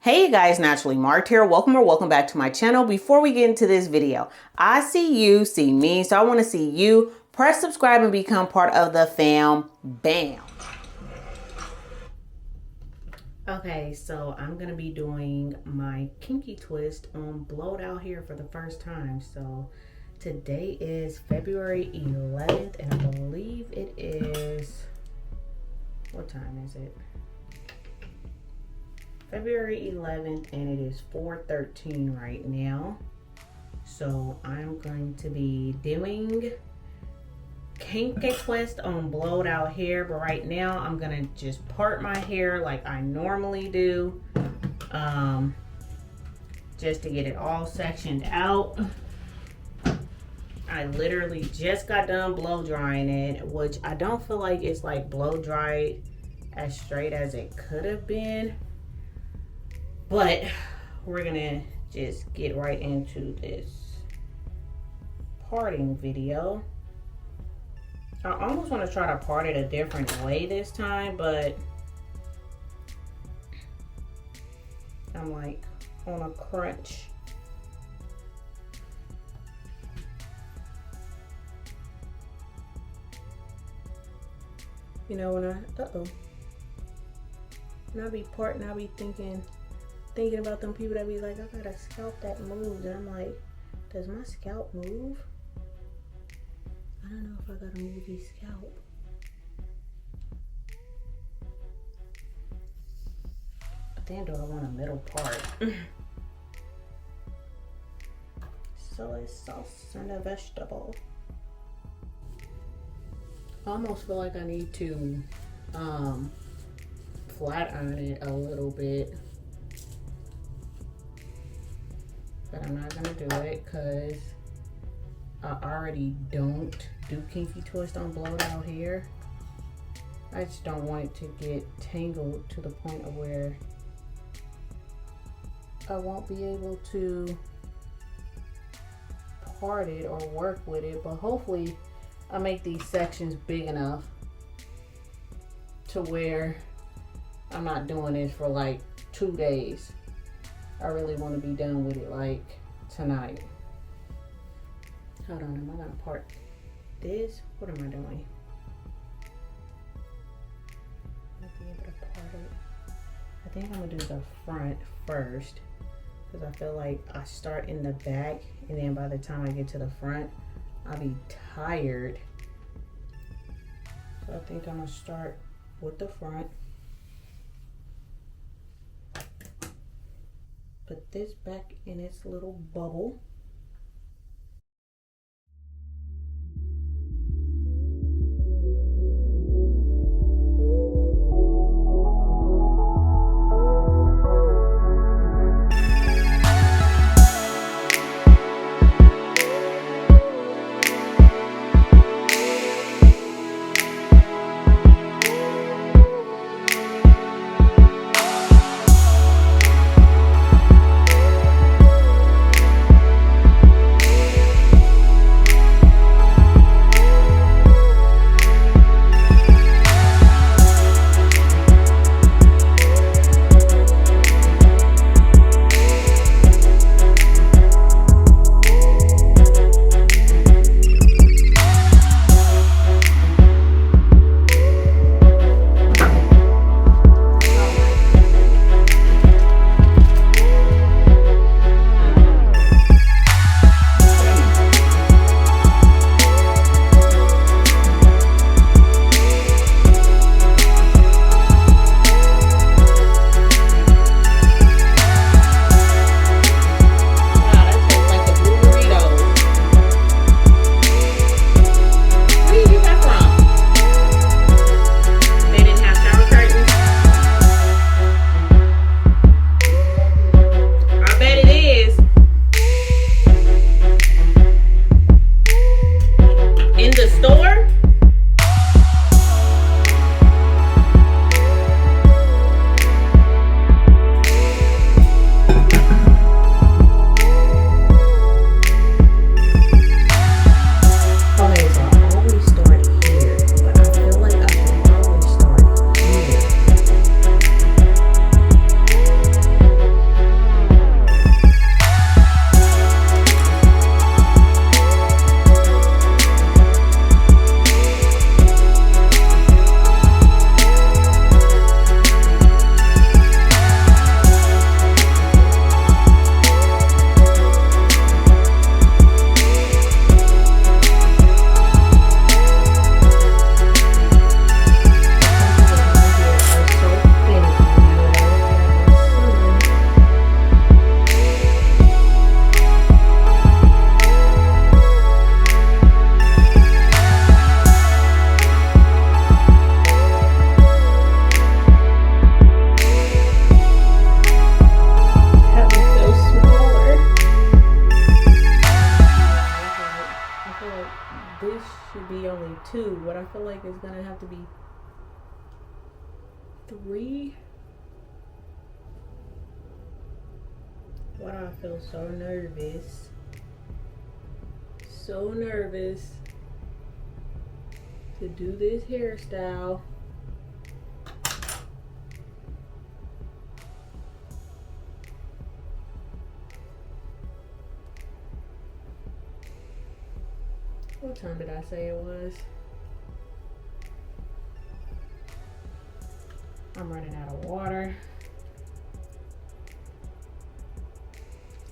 Hey guys, Naturally Marked here. Welcome back to my channel. Before we get into this video, I see you, see me, so I want to see you. Press subscribe and become part of the fam. Bam. Okay, so I'm going to be doing my kinky twist on blowed out hair for the first time. So today is February 11th and I believe it is, what time is it? February 11th and it is 4:13 right now. So I'm going to be doing kinky twist on blowed out hair, but right now I'm gonna just part my hair like I normally do, just to get it all sectioned out. I literally just got done blow drying it, which I don't feel like it's like blow dried as straight as it could have been. But we're gonna just get right into this parting video. I almost want to try to part it a different way this time, but I'm like on a crunch. You know, when I be parting, I be thinking about them people that be like, I got a scalp that moves, and I'm like, does my scalp move? I don't know if I got a movie scalp. But then do I want a middle part? So it's sauce and a vegetable. I almost feel like I need to flat iron it a little bit. But I'm not gonna do it because I already don't do kinky twist on blowed out hair. I just don't want it to get tangled to the point of where I won't be able to part it or work with it. But hopefully I make these sections big enough to where I'm not doing this for like 2 days. I really want to be done with it like tonight. Hold on, am I gonna part this? What am I doing? I'll be able to part it. I think I'm gonna do the front first because I feel like I start in the back and then by the time I get to the front, I'll be tired. So I think I'm gonna start with the front. Put this back in its little bubble. 2, but I feel like it's gonna have to be 3. Why do I feel so nervous? So nervous to do this hairstyle. What time did I say it was? I'm running out of water.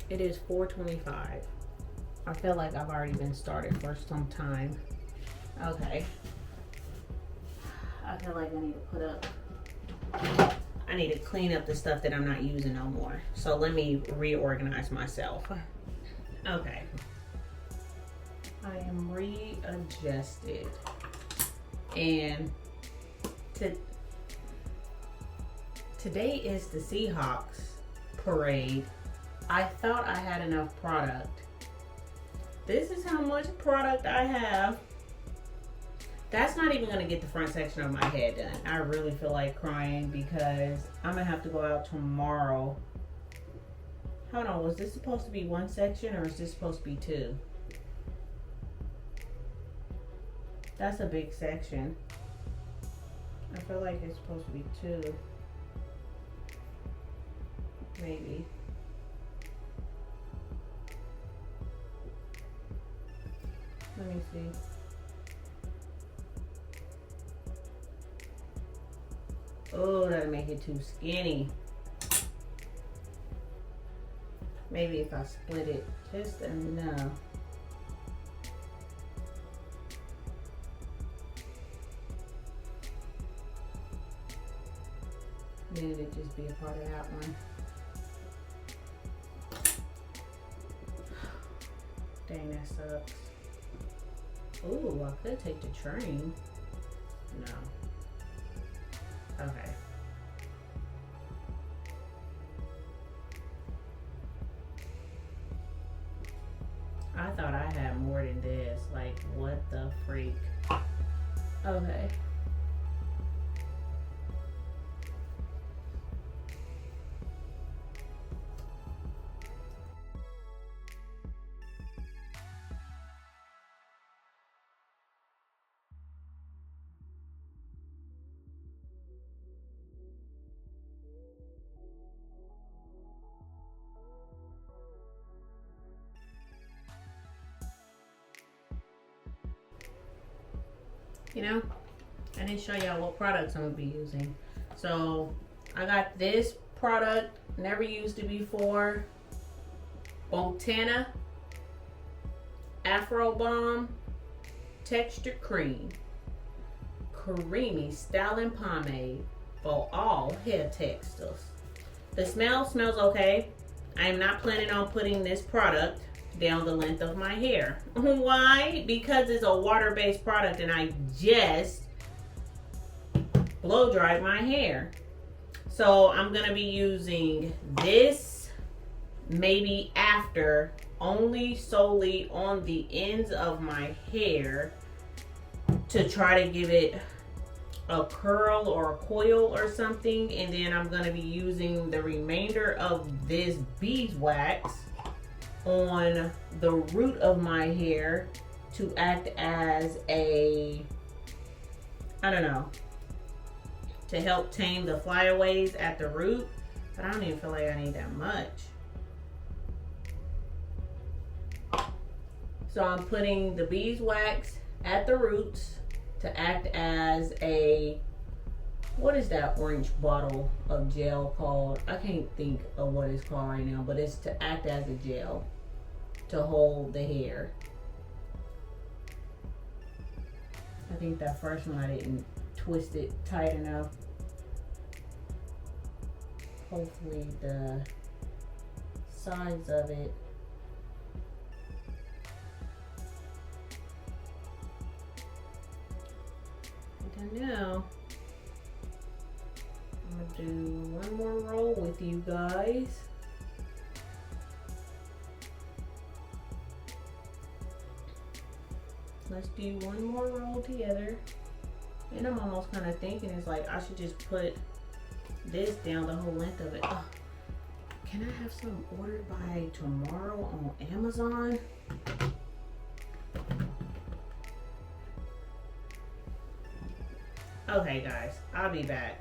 It is 4:25. I feel like I've already been started for some time. Okay. I feel like I need to put up, I need to clean up the stuff that I'm not using no more. So let me reorganize myself. Okay. I am readjusted. And today is the Seahawks parade. I thought I had enough product. This is how much product I have. That's not even gonna get the front section of my head done. I really feel like crying because I'm gonna have to go out tomorrow. Hold on, was this supposed to be one section or is this supposed to be 2? That's a big section. I feel like it's supposed to be 2. Maybe. Let me see. Oh, that'll make it too skinny. Maybe if I split it just enough. Then it'd just be a part of that one. Dang, that sucks. Ooh, I could take the train. No. Okay. I thought I had more than this. Like, what the freak? Okay. You know, I didn't show y'all what products I'm gonna be using. So I got this product, never used it before. Botana Afro Balm Texture Cream, creamy styling pomade for all hair textures. The smell smells okay. I am not planning on putting this product down the length of my hair. Why? Because it's a water-based product and I just blow dried my hair. So I'm gonna be using this maybe after, only solely on the ends of my hair to try to give it a curl or a coil or something. And then I'm gonna be using the remainder of this beeswax on the root of my hair to act as a, I don't know, to help tame the flyaways at the root. But I don't even feel like I need that much. So I'm putting the beeswax at the roots to act as a, what is that orange bottle of gel called? I can't think of what it's called right now, but it's to act as a gel to hold the hair. I think that first one I didn't twist it tight enough. Hopefully the sides of it I don't know. I'm gonna do one more roll with you guys. let's do one more roll together. And I'm almost kind of thinking it's like I should just put this down the whole length of it. Oh, can I have some ordered by tomorrow on Amazon? Okay guys, I'll be back.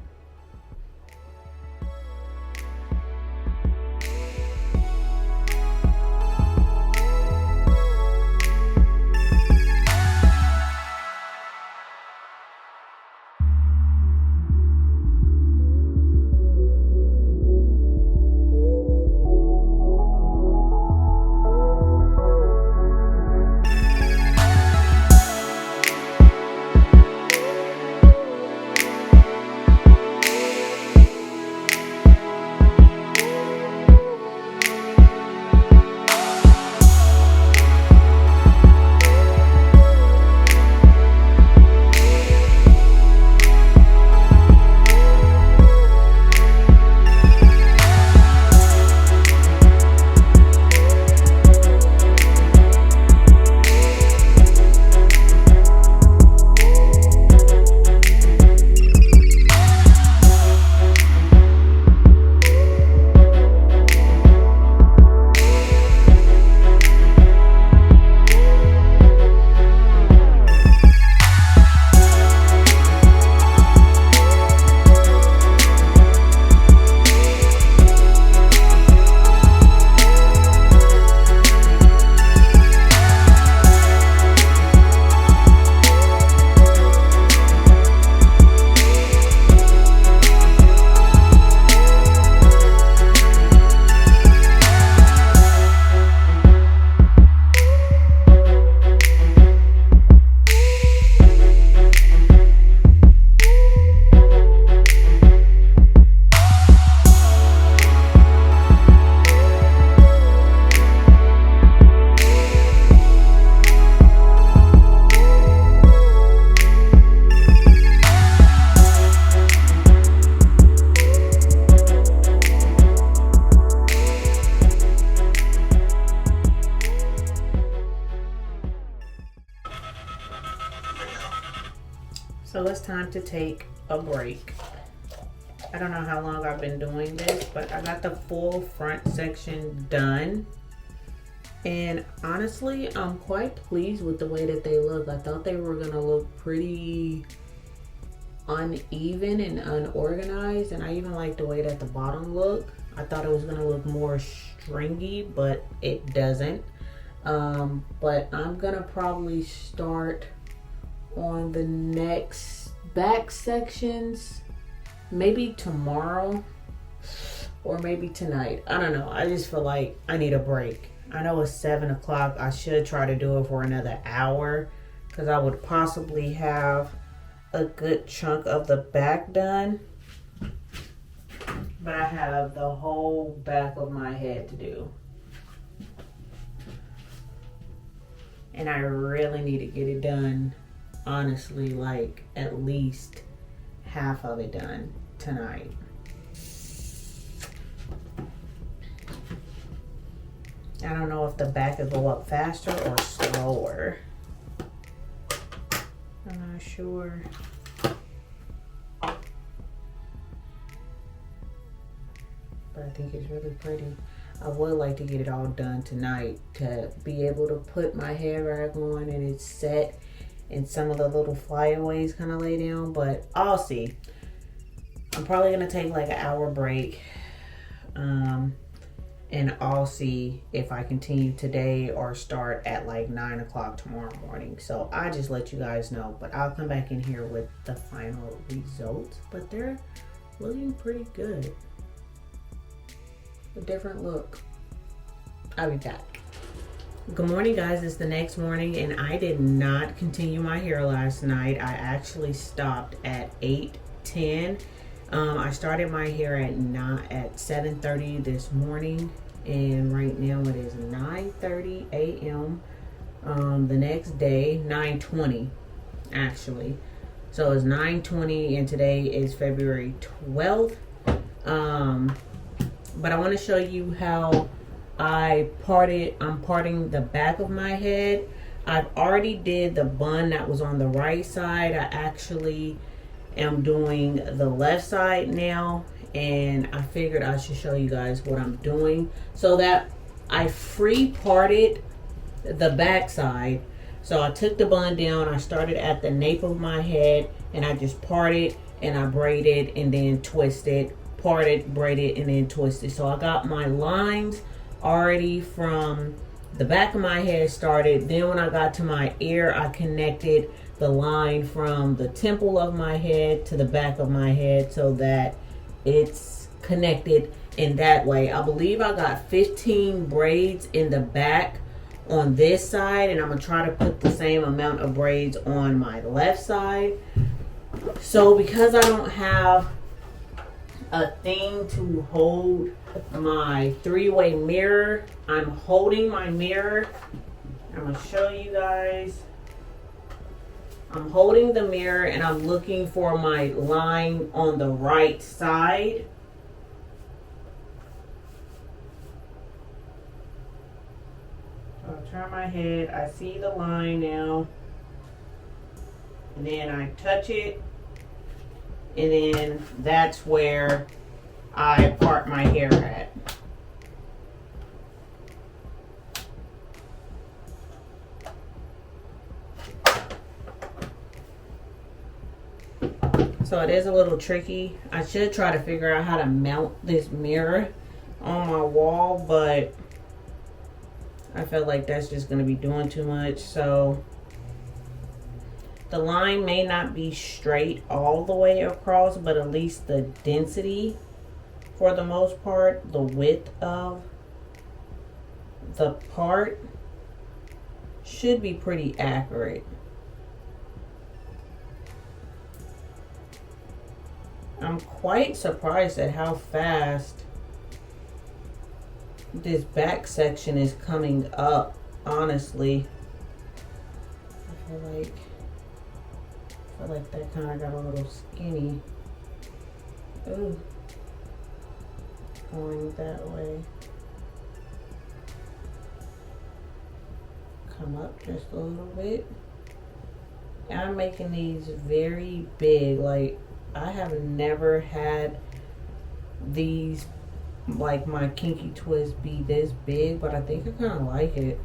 So it's time to take a break. I don't know how long I've been doing this, but I got the full front section done. And honestly, I'm quite pleased with the way that they look. I thought they were gonna look pretty uneven and unorganized, and I even like the way that the bottom looked. I thought it was gonna look more stringy, but it doesn't. But I'm gonna probably start on the next back sections maybe tomorrow or maybe tonight. I don't know. I just feel like I need a break. I know it's 7 o'clock. I should try to do it for another hour because I would possibly have a good chunk of the back done. But I have the whole back of my head to do. And I really need to get it done, honestly, like at least half of it done tonight. I don't know if the back will go up faster or slower. I'm not sure. But I think it's really pretty. I would like to get it all done tonight to be able to put my hair rag on and it's set and some of the little flyaways kind of lay down, but I'll see. I'm probably gonna take like an hour break and I'll see if I continue today or start at like 9 o'clock tomorrow morning. So I just let you guys know, but I'll come back in here with the final results, but they're looking pretty good. A different look. I'll be back. Good morning, guys. It's the next morning and I did not continue my hair last night. I actually stopped at 8:10. I started my hair at 7:30 this morning and right now it is 9:30 a.m. The next day, 9:20 actually. So it's 9:20 and today is February 12th. But I want to show you how I'm parting the back of my head. I've already did the bun that was on the right side. I actually am doing the left side now, and I figured I should show you guys what I'm doing so that I free parted the back side. So I took the bun down, I started at the nape of my head, and I just parted and I braided and then twisted, parted, braided, and then twisted. So I got my lines already from the back of my head started. Then when I got to my ear, I connected the line from the temple of my head to the back of my head so that it's connected in that way. I believe I got 15 braids in the back on this side, and I'm gonna try to put the same amount of braids on my left side. So because I don't have a thing to hold my three-way mirror, I'm holding my mirror. I'm gonna show you guys. I'm holding the mirror and I'm looking for my line on the right side. So I'll turn my head, I see the line now, and then I touch it, and then that's where I part my hair at. So it is a little tricky. I should try to figure out how to mount this mirror on my wall, but I feel like that's just going to be doing too much. So the line may not be straight all the way across, but at least the density, for the most part, the width of the part should be pretty accurate. I'm quite surprised at how fast this back section is coming up, honestly. I feel like that kind of got a little skinny. Ooh. Going that way. Come up just a little bit. And I'm making these very big. Like, I have never had these, like my kinky twist, be this big, but I think I kind of like it.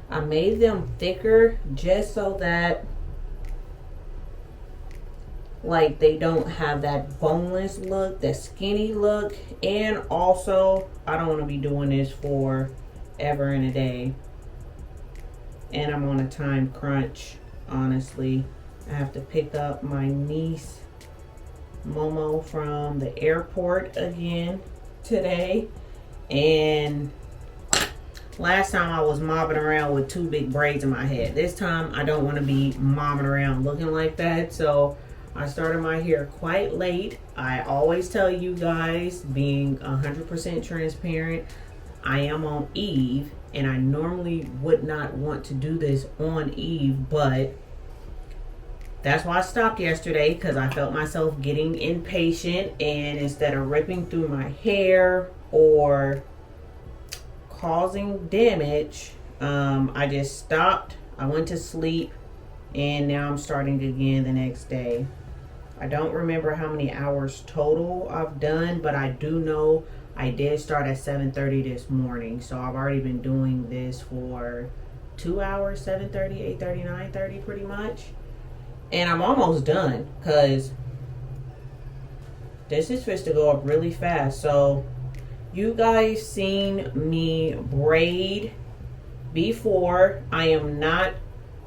I made them thicker just so that, like, they don't have that boneless look, that skinny look. And also, I don't want to be doing this for ever and a day. And I'm on a time crunch, honestly. I have to pick up my niece Momo from the airport again today, and last time I was mobbing around with two big braids in my head. This time I don't want to be mobbing around looking like that, so I started my hair quite late. I always tell you guys, being 100% transparent, I am on Eve, and I normally would not want to do this on Eve, but that's why I stopped yesterday, because I felt myself getting impatient, and instead of ripping through my hair or causing damage, I just stopped. I went to sleep, and now I'm starting again the next day. I don't remember how many hours total I've done, but I do know I did start at 7:30 this morning, so I've already been doing this for 2 hours, 7:30, 8:30, 9:30 pretty much. And I'm almost done, because this is supposed to go up really fast. So you guys seen me braid before. I am not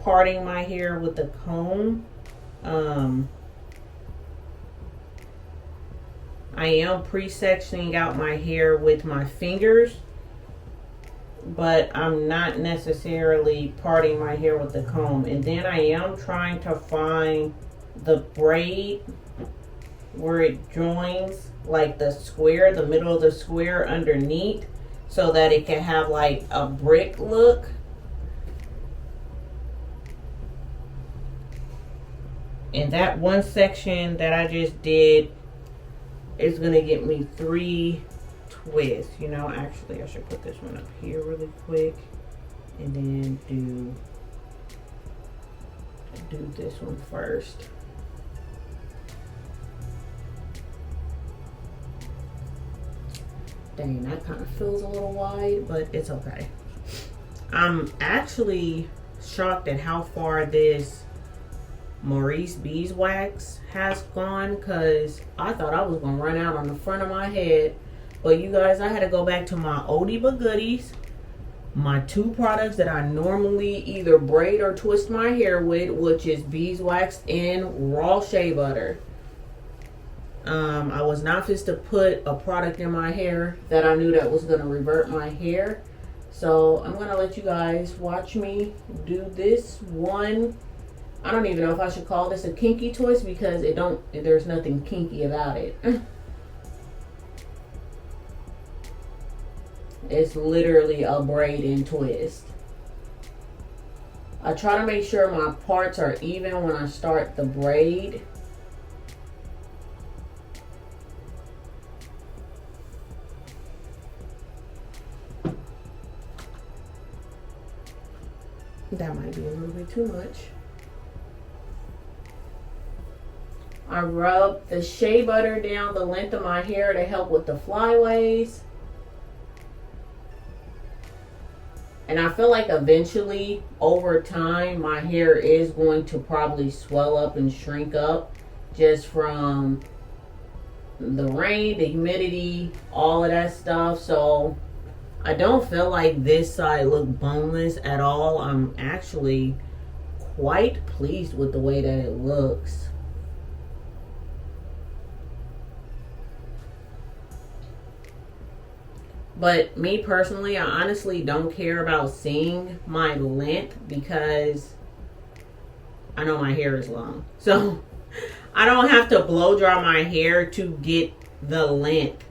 parting my hair with a comb. I am pre-sectioning out my hair with my fingers, but I'm not necessarily parting my hair with the comb. And then I am trying to find the braid where it joins, like the square, the middle of the square underneath, so that it can have like a brick look. And that one section that I just did is gonna get me 3 twists. You know, actually I should put this one up here really quick and then do do this one first. Dang, that kind of feels a little wide, but it's okay. I'm actually shocked at how far this Maurice beeswax has gone, because I thought I was going to run out on the front of my head. But you guys, I had to go back to my oldie but goodies. My two products that I normally either braid or twist my hair with, which is beeswax and raw shea butter. I was not fit to put a product in my hair that I knew that was going to revert my hair. So I'm going to let you guys watch me do this one. I don't even know if I should call this a kinky twist, because there's nothing kinky about it. It's literally a braid and twist. I try to make sure my parts are even when I start the braid. That might be a little bit too much. I rub the shea butter down the length of my hair to help with the flyaways. And I feel like eventually, over time, my hair is going to probably swell up and shrink up just from the rain, the humidity, all of that stuff. So I don't feel like this side looked boneless at all. I'm actually quite pleased with the way that it looks. But me personally, I honestly don't care about seeing my length, because I know my hair is long. So I don't have to blow dry my hair to get the length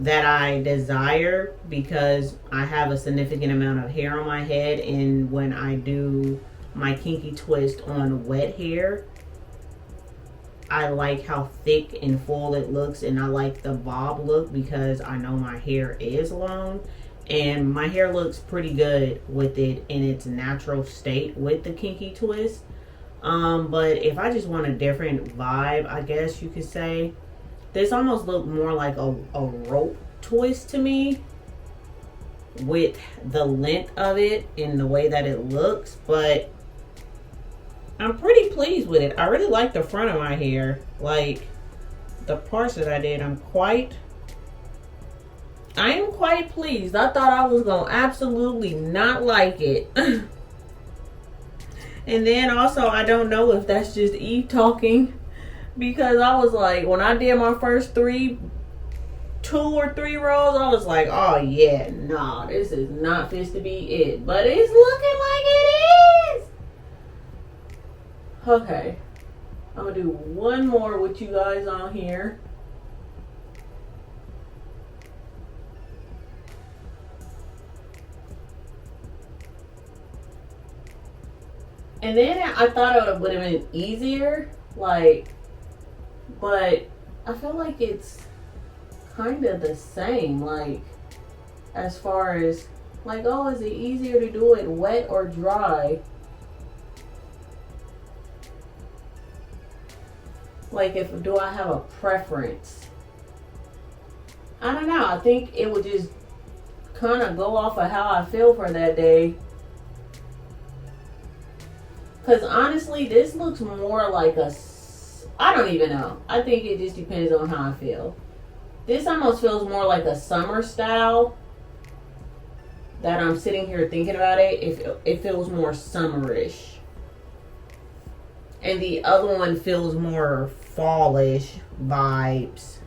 that I desire, because I have a significant amount of hair on my head. And when I do my kinky twist on wet hair, I like how thick and full it looks, and I like the bob look because I know my hair is long, and my hair looks pretty good with it in its natural state with the kinky twist. But if I just want a different vibe, I guess you could say, this almost looked more like a rope twist to me with the length of it and the way that it looks. But I'm pretty pleased with it. I really like the front of my hair. Like, the parts that I did, I am quite pleased. I thought I was going to absolutely not like it. And then also, I don't know if that's just Eve talking, because I was like, when I did my first 2 or 3 rows, I was like, oh yeah, nah, this is not fit to be it. But it's looking like it is. Okay, I'm gonna do one more with you guys on here. And then I thought it would have been easier, like, but I feel like it's kind of the same, like, as far as, like, oh, is it easier to do it wet or dry? Like, do I have a preference? I don't know. I think it would just kind of go off of how I feel for that day. Because honestly, this looks more like I don't even know. I think it just depends on how I feel. This almost feels more like a summer style. That I'm sitting here thinking about it. It feels more summerish. And the other one feels more fallish vibes.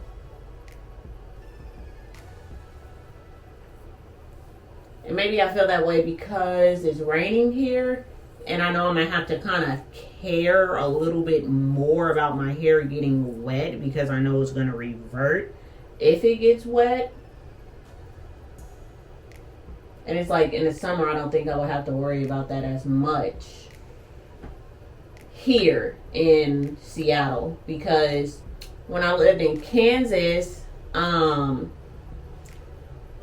And maybe I feel that way because it's raining here. And I know I'm going to have to kind of care a little bit more about my hair getting wet, because I know it's going to revert if it gets wet. And it's like in the summer, I don't think I would have to worry about that as much here in Seattle, because when I lived in Kansas, I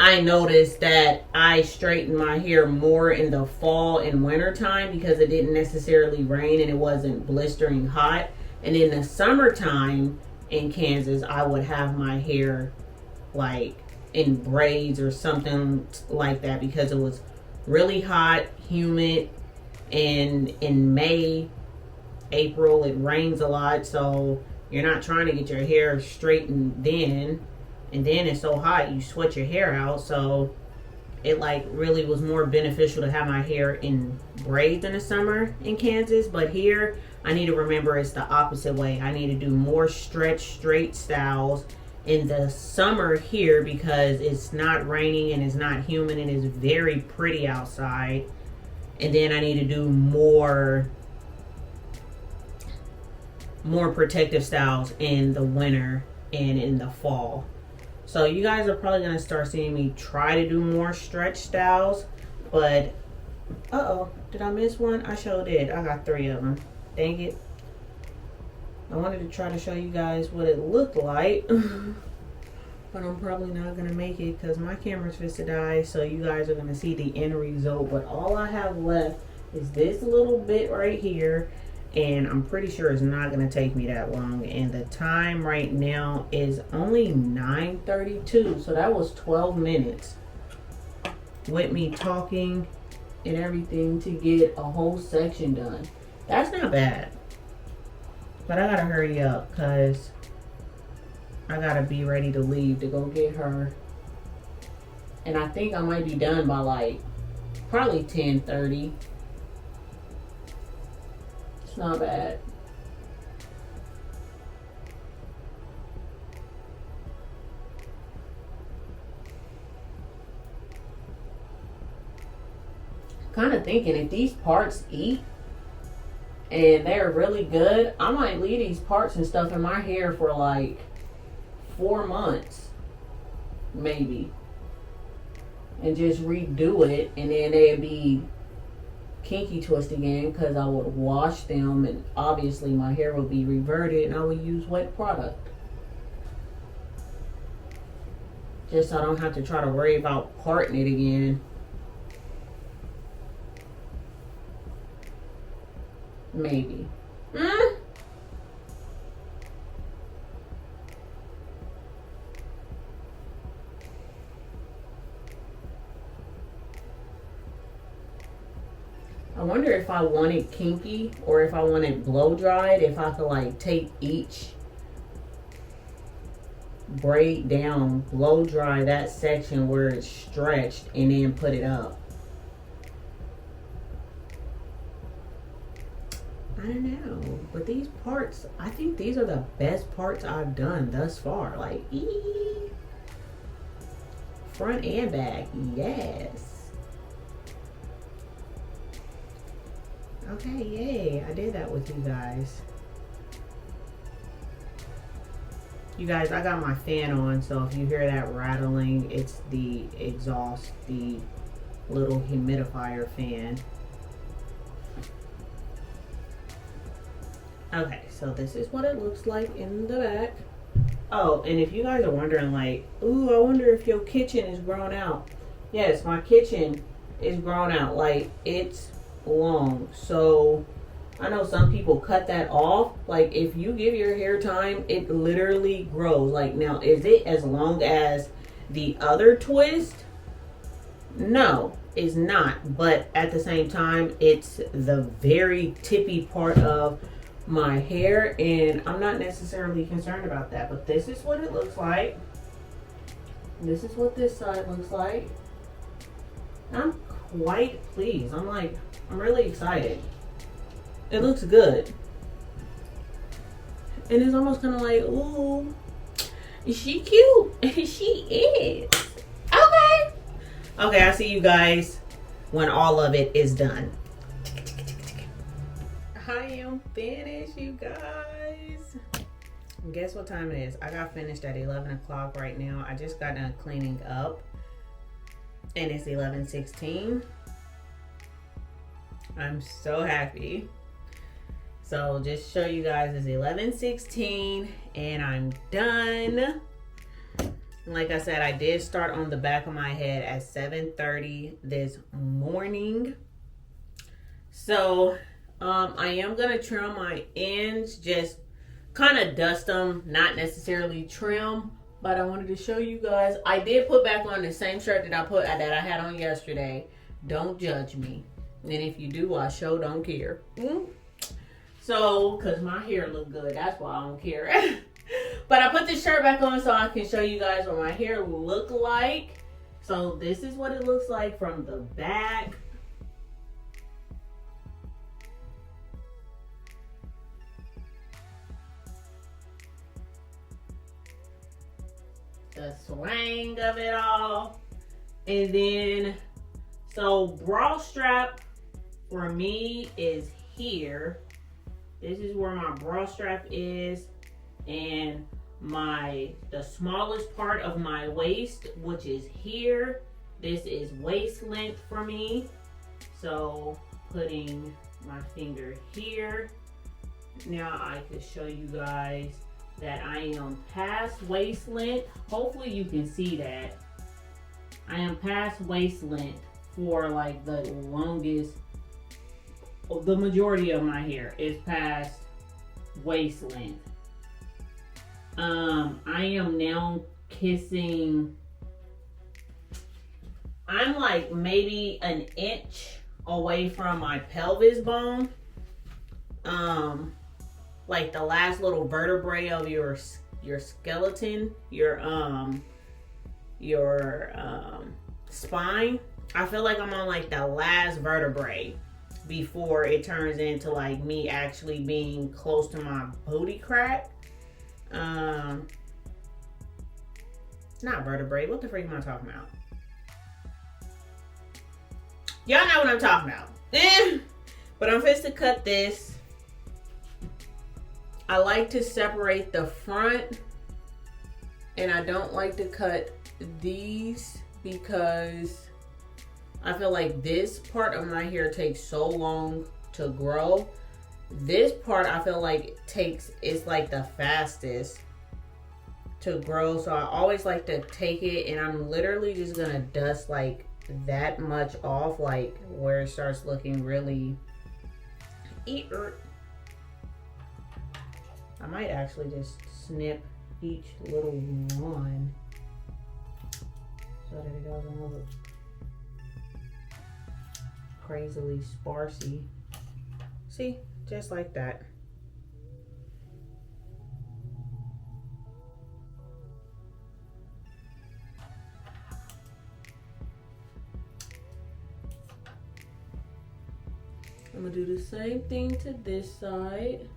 I noticed that I straightened my hair more in the fall and winter time because it didn't necessarily rain and it wasn't blistering hot. And in the summertime in Kansas, I would have my hair like in braids or something like that because it was really hot, humid, and in May, April, it rains a lot, so you're not trying to get your hair straightened then. And then it's so hot, you sweat your hair out. So it like really was more beneficial to have my hair in braids in the summer in Kansas. But here, I need to remember it's the opposite way. I need to do more stretch straight styles in the summer here because it's not raining and it's not humid and it's very pretty outside. And then I need to do more protective styles in the winter and in the fall. So you guys are probably going to start seeing me try to do more stretch styles. But, uh-oh, did I miss one? I sure did. I got 3 of them. Dang it. I wanted to try to show you guys what it looked like. But I'm probably not going to make it because my camera's supposed to die. So you guys are going to see the end result. But all I have left is this little bit right here. And I'm pretty sure it's not going to take me that long. And the time right now is only 9:32. So that was 12 minutes with me talking and everything to get a whole section done. That's not bad. But I got to hurry up because I got to be ready to leave to go get her. And I think I might be done by like probably 10:30. Not bad. Kind of thinking if these parts eat and they're really good, I might leave these parts and stuff in my hair for like 4 months maybe and just redo it, and then they'd be kinky twist again because I would wash them and obviously my hair would be reverted and I would use wet product. Just so I don't have to try to worry about parting it again. Maybe. I wonder if I wanted kinky or if I wanted blow dried, if I could like take each braid down, blow dry that section where it's stretched, and then put it up. I don't know, but these parts, I think these are the best parts I've done thus far. Like, front and back, yes. Okay, yay, I did that with you guys. You guys, I got my fan on, so if you hear that rattling, it's the exhaust, the little humidifier fan. Okay, so this is what it looks like in the back. Oh, and if you guys are wondering, like, ooh, I wonder if your kitchen is grown out. Yes, my kitchen is grown out. Like, it's long. So I know some people cut that off. Like, if you give your hair time, it literally grows. Like, now, is it as long as the other twist? No, it's not. But at the same time, it's the very tippy part of my hair, and I'm not necessarily concerned about that. But this is what it looks like. This is what this side looks like. I'm quite pleased. I'm really excited. It looks good. And it's almost kind of like, ooh, is she cute? She is. Okay. Okay, I'll see you guys when all of it is done. I am finished, you guys. Guess what time it is? I got finished at 11 o'clock right now. I just got done cleaning up. And it's 11:16. I'm so happy. So just show you guys, it's 11:16 and I'm done. Like I said, I did start on the back of my head at 7:30 this morning. So I am gonna trim my ends, just kind of dust them, not necessarily trim. But I wanted to show you guys. I did put back on the same shirt that I had on yesterday. Don't judge me. And if you do, I sure don't care. So, cause my hair look good, that's why I don't care. But I put this shirt back on so I can show you guys what my hair look like. So this is what it looks like from the back. The swang of it all. And then, so bra strap for me is here. This is where my bra strap is. And the smallest part of my waist, which is here, this is waist length for me. So putting my finger here, now I can show you guys that I am past waist length. Hopefully you can see that. I am past waist length for like the longest, the majority of my hair is past waist length. I am now kissing, I'm like maybe an inch away from my pelvis bone. Like the last little vertebrae of your skeleton, your spine. I feel like I'm on like the last vertebrae before it turns into like me actually being close to my booty crack. Not vertebrae. What the freak am I talking about? Y'all know what I'm talking about. But I'm fixing to cut this. I like to separate the front, and I don't like to cut these because I feel like this part of my hair takes so long to grow. This part I feel like it's like the fastest to grow. So I always like to take it, and I'm literally just gonna dust like that much off, like where it starts looking really I might actually just snip each little one so that it doesn't look crazily sparsy. See, just like that. I'm gonna do the same thing to this side.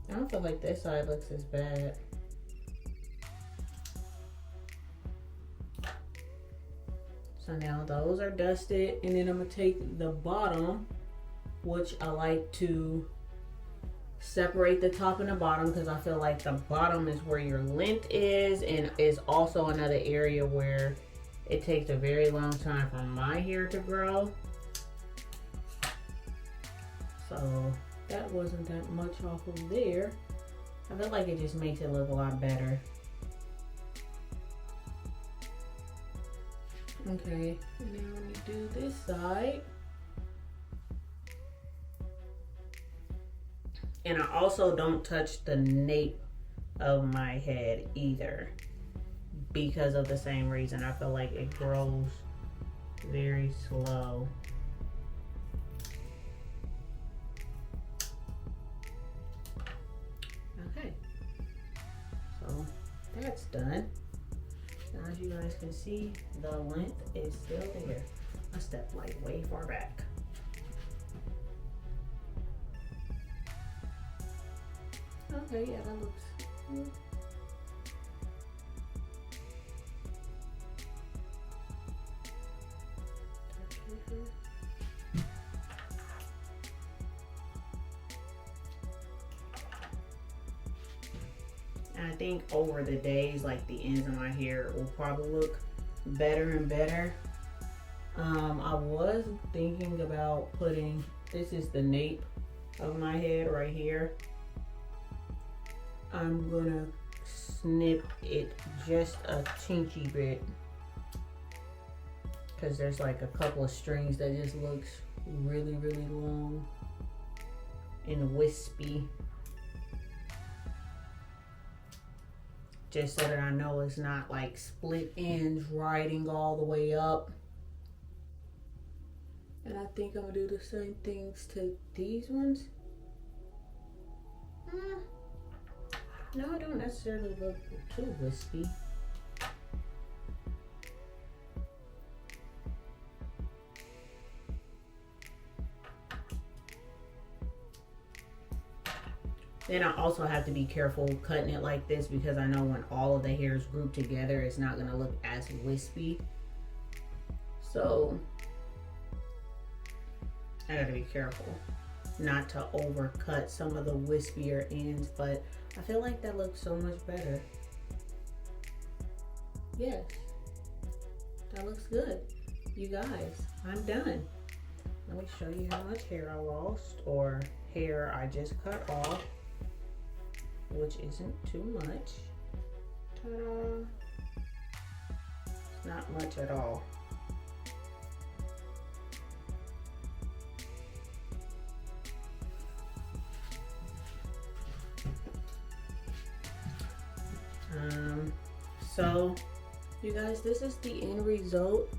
I don't feel like this side looks as bad. So now those are dusted, and then I'm gonna take the bottom, which I like to separate the top and the bottom because I feel like the bottom is where your length is, and is also another area where it takes a very long time for my hair to grow. So that wasn't that much off of there. I feel like it just makes it look a lot better. Okay, and now let me do this side. And I also don't touch the nape of my head either because of the same reason. I feel like it grows very slow. Okay, so that's done. Now, as you guys can see, the length is still there. I stepped like way far back. Okay, yeah, that looks good. And I think over the days, like the ends of my hair will probably look better and better. I was thinking about putting, this is the nape of my head right here. I'm gonna snip it just a teensy bit because there's like a couple of strings that just looks really, really long and wispy. Just so that I know it's not like split ends riding all the way up. And I think I'm gonna do the same things to these ones. No, I don't necessarily look too wispy. Then I also have to be careful cutting it like this because I know when all of the hairs group together, it's not gonna look as wispy. So I gotta be careful not to overcut some of the wispier ends, but I feel like that looks so much better. Yes, that looks good. You guys, I'm done. Let me show you how much hair I lost, or hair I just cut off, which isn't too much. Ta-da! It's not much at all. So you guys, this is the end result.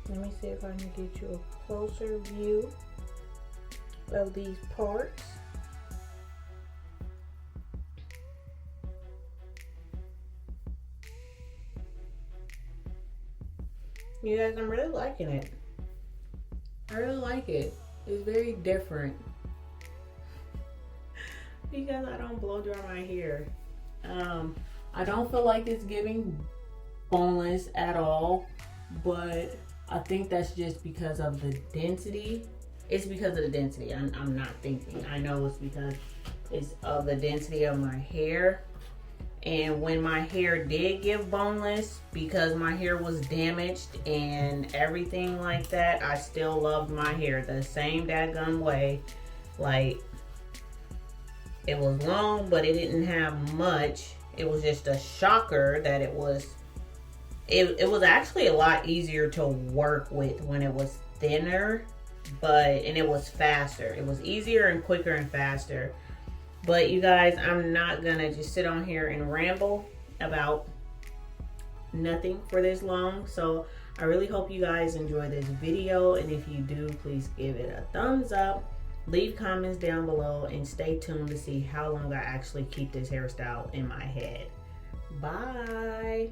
Let me see if I can get you a closer view of these parts. You guys, I'm really liking it. I really like it. It's very different because I don't blow dry my hair. I don't feel like it's giving boneless at all, but I think that's just because of the density. It's because of the density. I'm not thinking. I know it's because it's of the density of my hair. And when my hair did give boneless, because my hair was damaged and everything like that, I still loved my hair the same dadgum way. Like, it was long, but it didn't have much. It was just a shocker that it was actually a lot easier to work with when it was thinner, and it was faster. It was easier and quicker and faster. But you guys, I'm not gonna just sit on here and ramble about nothing for this long. So I really hope you guys enjoy this video, and if you do, please give it a thumbs up. Leave comments down below and stay tuned to see how long I actually keep this hairstyle in my head. Bye.